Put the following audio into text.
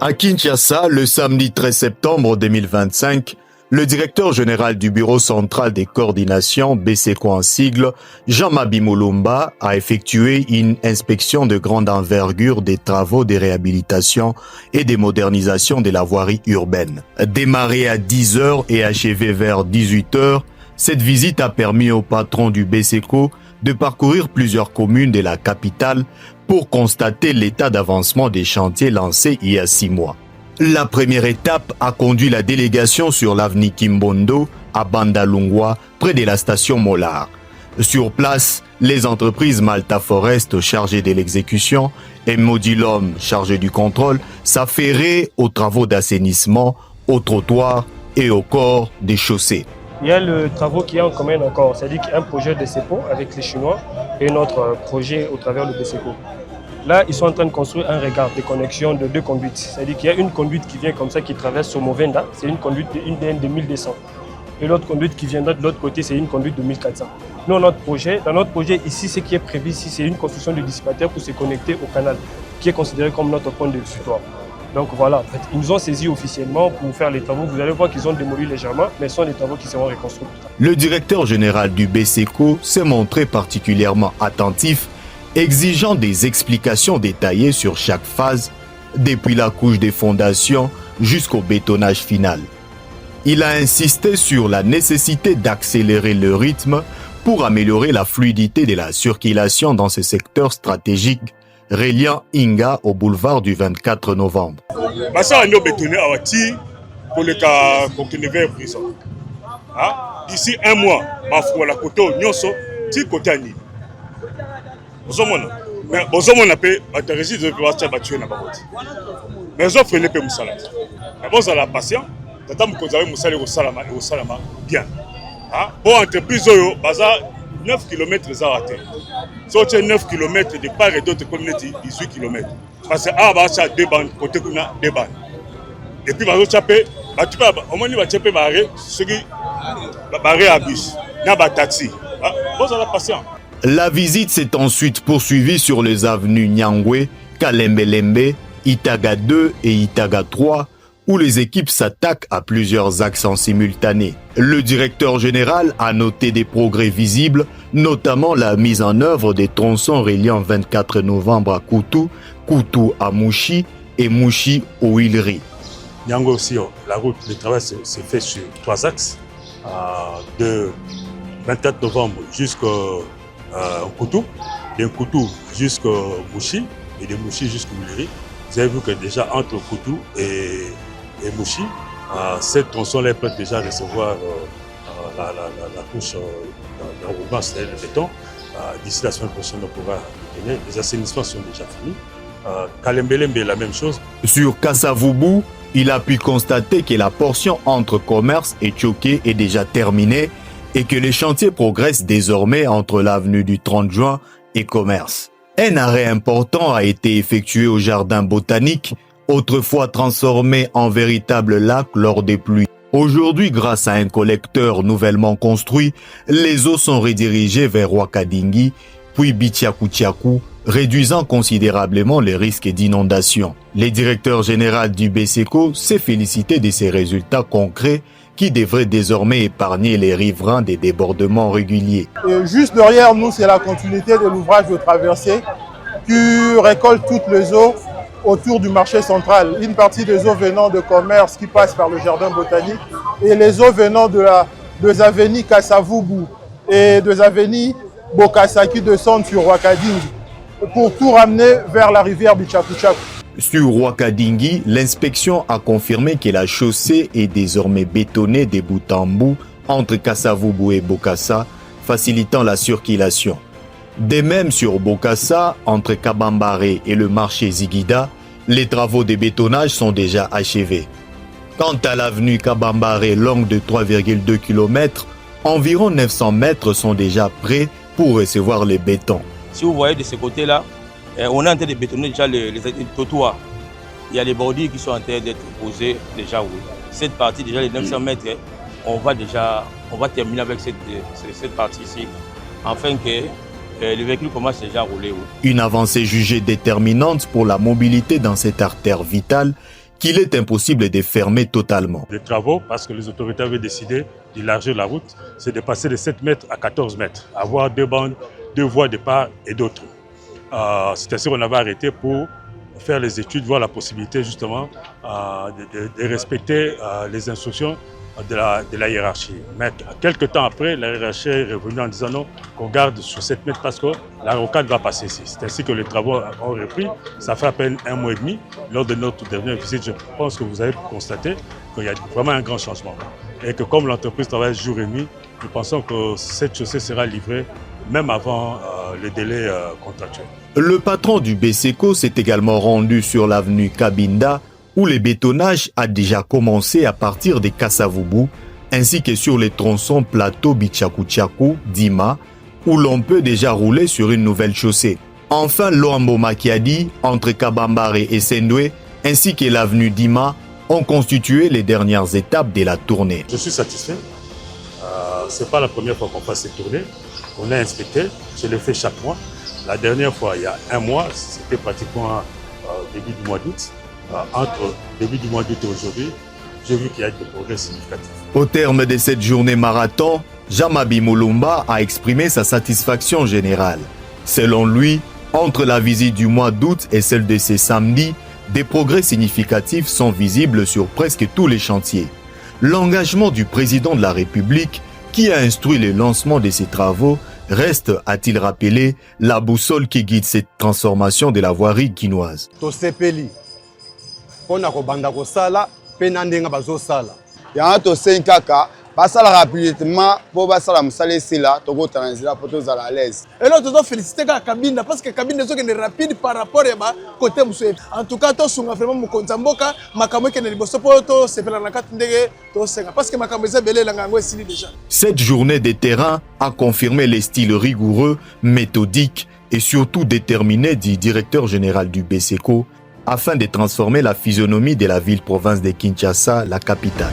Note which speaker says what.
Speaker 1: À Kinshasa, le samedi 13 septembre 2025, le directeur général du Bureau central des coordinations, BCECO en sigle, Jean-Mabi Moulumba, a effectué une inspection de grande envergure des travaux de réhabilitation et de modernisation de la voirie urbaine. Démarrée à 10h et achevée vers 18h, cette visite a permis au patron du BCECO de parcourir plusieurs communes de la capitale pour constater l'état d'avancement des chantiers lancés il y a 6 mois. La première étape a conduit la délégation sur l'avenue Kimbondo à Bandalungwa, près de la station Mollard. Sur place, les entreprises Malta Forest chargées de l'exécution et Modulum chargées du contrôle s'affairaient aux travaux d'assainissement, aux trottoirs et au corps des chaussées.
Speaker 2: Il y a le travaux qui est en commun encore, c'est-à-dire qu'il y a un projet de CEPO avec les Chinois et notre projet au travers du BCECO. Là, ils sont en train de construire un regard de connexion de 2 conduites. C'est-à-dire qu'il y a une conduite qui vient comme ça, qui traverse Somovenda, c'est une conduite de 1200. Et l'autre conduite qui viendra de l'autre côté, c'est une conduite de 1400. Nous, dans notre projet ici, ce qui est prévu ici, c'est une construction de dissipateur pour se connecter au canal, qui est considéré comme notre point de exutoire. Donc voilà, en fait, ils nous ont saisis officiellement pour faire les travaux. Vous allez voir qu'ils ont démoli légèrement, mais ce sont des travaux qui seront reconstruits.
Speaker 1: Le directeur général du BCECO s'est montré particulièrement attentif, exigeant des explications détaillées sur chaque phase, depuis la couche des fondations jusqu'au bétonnage final. Il a insisté sur la nécessité d'accélérer le rythme pour améliorer la fluidité de la circulation dans ce secteur stratégique reliant Inga au boulevard du 24 novembre.
Speaker 3: D'ici 1 mois, mais on a payé la régie de mais offre n'est pas moussala. Mais bon, ça la patient. Tata Moukozare Moussala au Salama et au Salama bien. Pour entreprise, 9 km les arrêtés. Sortir 9 km de part et d'autre comme 18 km. Parce que ça 2 bandes, côté qu'on a 2 bandes. Et puis, au moins, il va taper barré, ce qui va barrer à bus, n'a pas taxi. Bon, ça la patient.
Speaker 1: La visite s'est ensuite poursuivie sur les avenues Nyangwe, Kalembelembe, Itaga 2 et Itaga 3, où les équipes s'attaquent à plusieurs axes en simultané. Le directeur général a noté des progrès visibles, notamment la mise en œuvre des tronçons reliant 24 novembre à Koutou, Koutou à Mouchi et Mouchi aux Huileries.
Speaker 3: Nyangwe aussi, la route, le travail s'est fait sur 3 axes, de 24 novembre jusqu'au Koutou, de Koutou jusqu'au Mouchi et de Mouchi jusqu'au Huileries. Vous avez vu que déjà entre Koutou et Mouchi, cette tronçon-là peut déjà recevoir la couche d'enroulement, c'est-à-dire le béton. D'ici la semaine prochaine, on pourra tenir. Les assainissements sont déjà finis. Kalembelembe est la même chose.
Speaker 1: Sur Kasavubu, il a pu constater que la portion entre commerce et Tchoké est déjà terminée et que les chantiers progressent désormais entre l'avenue du 30 juin et commerce. Un arrêt important a été effectué au jardin botanique, autrefois transformé en véritable lac lors des pluies. Aujourd'hui, grâce à un collecteur nouvellement construit, les eaux sont redirigées vers Wakadingi, puis Bichiaku, réduisant considérablement les risques d'inondation. Le directeur général du BCECO s'est félicité de ces résultats concrets qui devraient désormais épargner les riverains des débordements réguliers.
Speaker 4: Et juste derrière nous, c'est la continuité de l'ouvrage de traversée qui récolte toutes les eaux autour du marché central. Une partie des eaux venant de commerce qui passent par le jardin botanique et les eaux venant des avenues Kasavubu et des avenues Bokassa qui descendent sur Wakadingi pour tout ramener vers la rivière Bichakuchaku.
Speaker 1: Sur Wakadingi, l'inspection a confirmé que la chaussée est désormais bétonnée de bout en bout entre Kasavubu et Bokassa, facilitant la circulation. De même sur Bokassa, entre Kabambare et le marché Zigida, les travaux de bétonnage sont déjà achevés. Quant à l'avenue Kabambare longue de 3,2 km, environ 900 mètres sont déjà prêts pour recevoir les bétons.
Speaker 5: Si vous voyez de ce côté-là, on est en train de bétonner déjà les trottoirs. Il y a les bordures qui sont en train d'être posées déjà. Oui. Cette partie, déjà les 900 mètres, on va terminer avec cette partie ici, afin que le véhicule commence déjà à rouler. Oui.
Speaker 1: Une avancée jugée déterminante pour la mobilité dans cette artère vitale qu'il est impossible de fermer totalement.
Speaker 3: Les travaux, parce que les autorités avaient décidé d'élargir la route, c'est de passer de 7 mètres à 14 mètres, avoir 2 bandes, 2 voies de part et d'autre. C'est ainsi qu'on avait arrêté pour faire les études, voir la possibilité justement de respecter les instructions de la hiérarchie. Mais quelques temps après, la hiérarchie est revenue en disant non, qu'on garde sur 7 mètres parce que la rocade va passer ici. C'est ainsi que les travaux ont repris. Ça fait à peine 1 mois et demi. Lors de notre dernière visite, je pense que vous avez constaté qu'il y a vraiment un grand changement. Et que comme l'entreprise travaille jour et nuit, nous pensons que cette chaussée sera livrée même avant le délai contractuel.
Speaker 1: Le patron du BSECO s'est également rendu sur l'avenue Cabinda, où le bétonnage a déjà commencé à partir de Kassavubu, ainsi que sur les tronçons plateau Bichakuchaku, Dima, où l'on peut déjà rouler sur une nouvelle chaussée. Enfin, Loambo Makiadi, entre Kabambare et Sendwe, ainsi que l'avenue Dima, ont constitué les dernières étapes de la tournée.
Speaker 3: Je suis satisfait. Ce n'est pas la première fois qu'on passe cette tournée. On a inspecté, je le fais chaque mois. La dernière fois, il y a 1 mois, c'était pratiquement début du mois d'août. Entre début du mois d'août et aujourd'hui, j'ai vu qu'il y a des progrès significatifs.
Speaker 1: Au terme de cette journée marathon, Jean-Mabi Mulumba a exprimé sa satisfaction générale. Selon lui, entre la visite du mois d'août et celle de ce samedi, des progrès significatifs sont visibles sur presque tous les chantiers. L'engagement du président de la République, qui a instruit le lancement de ces travaux, reste, a-t-il rappelé, la boussole qui guide cette transformation de la voirie guinoise.
Speaker 6: basala rapidement pour basala musala sila toko transira pour tous à l'aise.
Speaker 7: Et là, tu dois féliciter Kabinda parce que Kabinda est rapide par rapport à côté Moussoué. En tout cas, tu as vraiment mon Konzamboka, Makamwe qui est le Bossopoto, c'est la Nakate Ndege, parce que Makamwe Belé Langango est signé déjà.
Speaker 1: Cette journée de terrain a confirmé les styles rigoureux, méthodiques et surtout déterminés du directeur général du BSECO afin de transformer la physionomie de la ville-province de Kinshasa, la capitale.